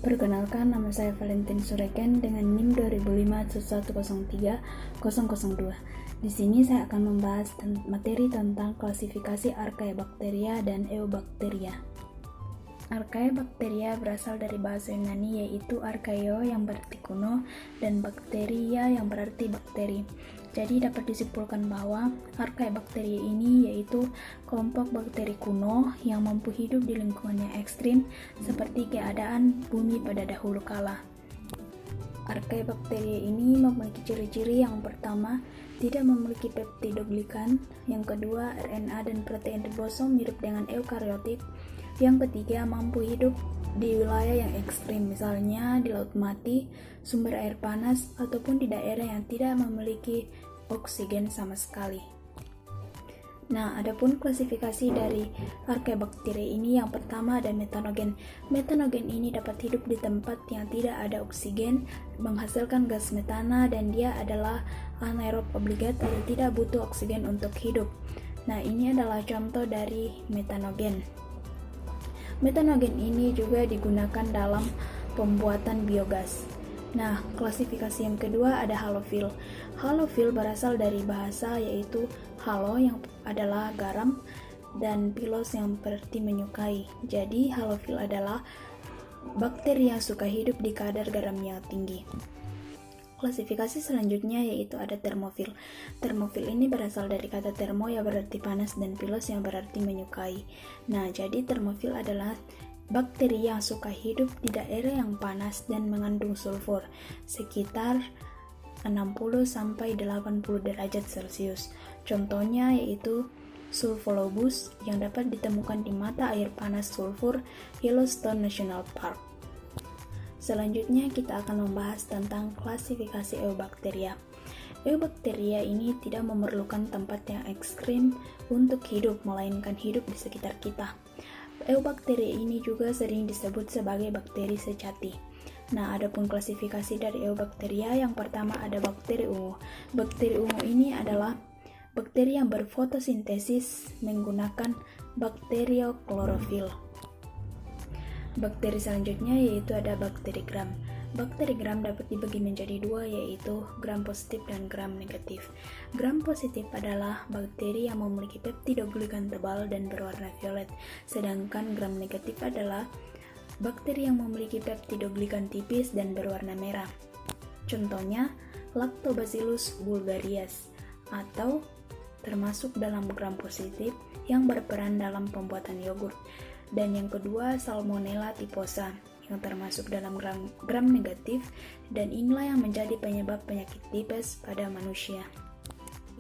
Perkenalkan, nama saya Valentin Sureken dengan NIM 2005-1103-002. Di sini saya akan membahas materi tentang klasifikasi Archaebacteria dan Eubacteria. Archaebacteria berasal dari bahasa Yunani yaitu archaeo yang berarti kuno dan bacteria yang berarti bakteri. Jadi dapat disimpulkan bahwa Archaebacteria ini yaitu kelompok bakteri kuno yang mampu hidup di lingkungan yang ekstrim seperti keadaan bumi pada dahulu kala. Archaebacteria ini memiliki ciri-ciri: yang pertama, tidak memiliki peptidoglikan, yang kedua, RNA dan protein ribosom mirip dengan eukariotik, yang ketiga, mampu hidup di wilayah yang ekstrim, misalnya di laut mati, sumber air panas, ataupun di daerah yang tidak memiliki oksigen sama sekali. Nah, adapun klasifikasi dari Archaebacteria ini, yang pertama ada metanogen. Metanogen ini dapat hidup di tempat yang tidak ada oksigen, menghasilkan gas metana, dan dia adalah anaerob obligat atau tidak butuh oksigen untuk hidup. Nah, ini adalah contoh dari metanogen. Metanogen ini juga digunakan dalam pembuatan biogas. Nah, klasifikasi yang kedua ada halofil. Halofil berasal dari bahasa yaitu halo yang adalah garam dan philos yang berarti menyukai. Jadi, halofil adalah bakteri yang suka hidup di kadar garam yang tinggi. Klasifikasi selanjutnya yaitu ada termofil. Termofil ini berasal dari kata termo yang berarti panas dan philos yang berarti menyukai. Nah, jadi termofil adalah bakteri yang suka hidup di daerah yang panas dan mengandung sulfur sekitar 60-80 derajat Celcius. Contohnya yaitu Sulfolobus yang dapat ditemukan di mata air panas sulfur Yellowstone National Park. Selanjutnya kita akan membahas tentang klasifikasi Eubacteria. Eubacteria ini tidak memerlukan tempat yang ekstrim untuk hidup, melainkan hidup di sekitar kita. Eubacteria ini juga sering disebut sebagai bakteri sejati. Nah, adapun klasifikasi dari Eubacteria, yang pertama ada bakteri ungu. Bakteri ungu ini adalah bakteri yang berfotosintesis menggunakan bakterioklorofil. Bakteri selanjutnya yaitu ada bakteri gram. Bakteri gram dapat dibagi menjadi dua, yaitu gram positif dan gram negatif. Gram positif adalah bakteri yang memiliki peptidoglikan tebal dan berwarna violet, sedangkan gram negatif adalah bakteri yang memiliki peptidoglikan tipis dan berwarna merah. Contohnya Lactobacillus bulgarias, atau termasuk dalam gram positif yang berperan dalam pembuatan yogurt. Dan yang kedua Salmonella typhosa yang termasuk dalam gram negatif, dan inilah yang menjadi penyebab penyakit tipes pada manusia.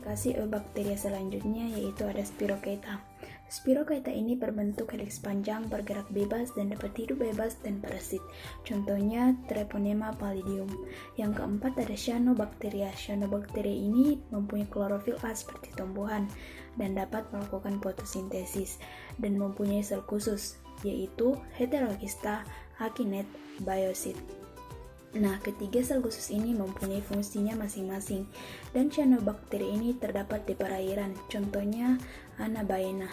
Klasifikasi Eubacteria selanjutnya yaitu ada Spirochaeta. Spirochaeta ini berbentuk heliks panjang, bergerak bebas, dan dapat hidup bebas dan parasit. Contohnya Treponema pallidum. Yang keempat ada Cyanobacteria. Cyanobacteria ini mempunyai klorofil A seperti tumbuhan dan dapat melakukan fotosintesis dan mempunyai sel khusus yaitu Heterogista akinet biosit. Nah, ketiga sel khusus ini mempunyai fungsinya masing-masing, dan Cyanobacteria ini terdapat di perairan, contohnya Anabaena.